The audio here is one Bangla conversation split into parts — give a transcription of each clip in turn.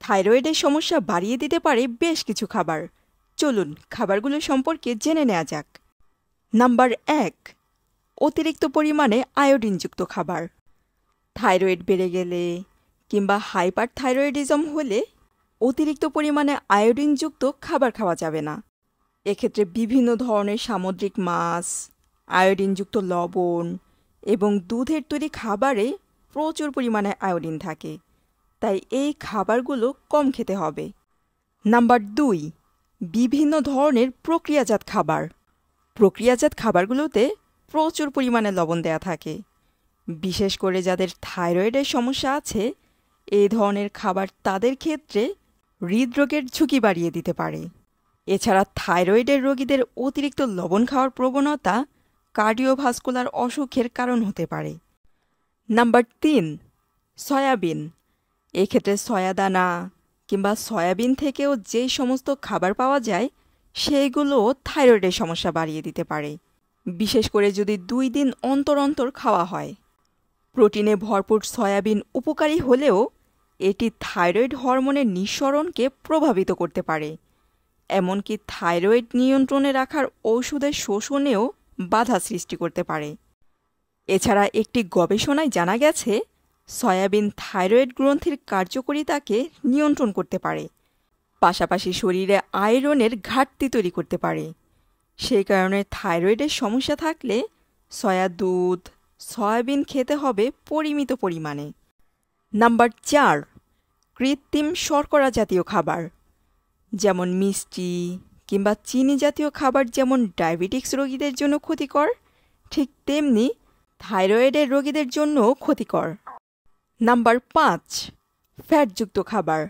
থাইরয়েডের সমস্যা বাড়িয়ে দিতে পারে বেশ কিছু খাবার। চলুন খাবারগুলো সম্পর্কে জেনে নেওয়া যাক। নাম্বার 1, অতিরিক্ত পরিমাণে আয়োডিনযুক্ত খাবার। থাইরয়েড বেড়ে গেলে কিংবা হাইপারথাইরয়েডিজম হলে অতিরিক্ত পরিমাণে আয়োডিনযুক্ত খাবার খাওয়া যাবে না। এক্ষেত্রে বিভিন্ন ধরনের সামুদ্রিক মাছ, আয়োডিনযুক্ত লবণ এবং দুধের তৈরি খাবারে প্রচুর পরিমাণে আয়োডিন থাকে, তাই এই খাবারগুলো কম খেতে হবে। নাম্বার 2, বিভিন্ন ধরনের প্রক্রিয়াজাত খাবার। প্রক্রিয়াজাত খাবারগুলোতে প্রচুর পরিমাণে লবণ দেয়া থাকে। বিশেষ করে যাদের থাইরয়েডের সমস্যা আছে, এই ধরনের খাবার তাদের ক্ষেত্রে হৃদরোগের ঝুঁকি বাড়িয়ে দিতে পারে। এছাড়া থাইরয়েডের রোগীদের অতিরিক্ত লবণ খাওয়ার প্রবণতা কার্ডিওভাস্কুলার অসুখের কারণ হতে পারে। Number 3, soybean. এক্ষেত্রে সয়াদানা কিংবা সয়াবিন থেকেও যে সমস্ত খাবার পাওয়া যায় সেইগুলোও থাইরয়েডের সমস্যা বাড়িয়ে দিতে পারে, বিশেষ করে যদি 2 দিন অন্তর অন্তর খাওয়া হয়। প্রোটিনে ভরপুর সয়াবিন উপকারী হলেও এটি থাইরয়েড হরমোনের নিঃসরণকে প্রভাবিত করতে পারে, এমনকি থাইরয়েড নিয়ন্ত্রণে রাখার ঔষধের শোষণেও বাধা সৃষ্টি করতে পারে। এছাড়া একটি গবেষণায় জানা গেছে সয়াবিন থাইরয়েড গ্রন্থির কার্যকারিতাকে নিয়ন্ত্রণ করতে পারে, পাশাপাশি শরীরে আয়রনের ঘাটতি তৈরি করতে পারে। সেই কারণে থাইরয়েডের সমস্যা থাকলে সয়া দুধ, সয়াবিন খেতে হবে পরিমিত পরিমাণে। নাম্বার 4, কৃত্রিম শর্করা জাতীয় খাবার, যেমন মিষ্টি কিংবা চিনি জাতীয় খাবার যেমন ডায়াবেটিক্স রোগীদের জন্য ক্ষতিকর, ঠিক তেমনি থাইরয়েডের রোগীদের জন্যও ক্ষতিকর। নাম্বার 5, ফ্যাটযুক্ত খাবার।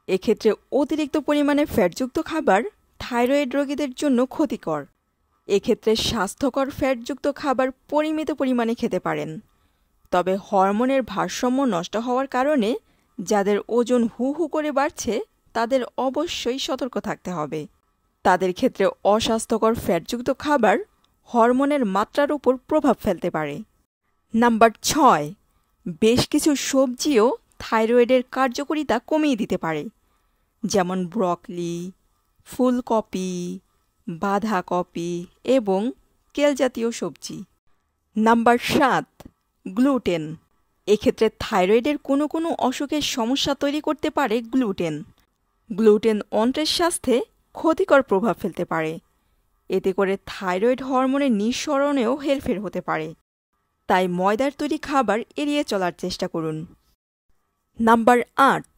এক্ষেত্রে অতিরিক্ত পরিমাণে ফ্যাটযুক্ত খাবার থাইরয়েড রোগীদের জন্য ক্ষতিকর। এক্ষেত্রে স্বাস্থ্যকর ফ্যাটযুক্ত খাবার পরিমিত পরিমাণে খেতে পারেন, তবে হরমোনের ভারসাম্য নষ্ট হওয়ার কারণে যাদের ওজন হু হু করে বাড়ছে তাদের অবশ্যই সতর্ক থাকতে হবে। তাদের ক্ষেত্রে অস্বাস্থ্যকর ফ্যাটযুক্ত খাবার হরমোনের মাত্রার উপর প্রভাব ফেলতে পারে। নাম্বার 6, বেশ কিছু সবজিও থাইরয়েডের কার্যকারিতা কমিয়ে দিতে পারে, যেমন ব্রকলি, ফুলকপি, বাঁধাকপি এবং কেল জাতীয় সবজি। Number 7, gluten. এক্ষেত্রে থাইরয়েডের কোনো কোনো অসুখের সমস্যা তৈরি করতে পারে গ্লুটেন। গ্লুটেন অন্ত্রের স্বাস্থ্যে ক্ষতিকর প্রভাব ফেলতে পারে, এতে করে থাইরয়েড হরমোনের নিঃসরণেও হেরফের হতে পারে। তাই ময়দার তৈরি খাবার এড়িয়ে চলার চেষ্টা করুন। নাম্বার 8,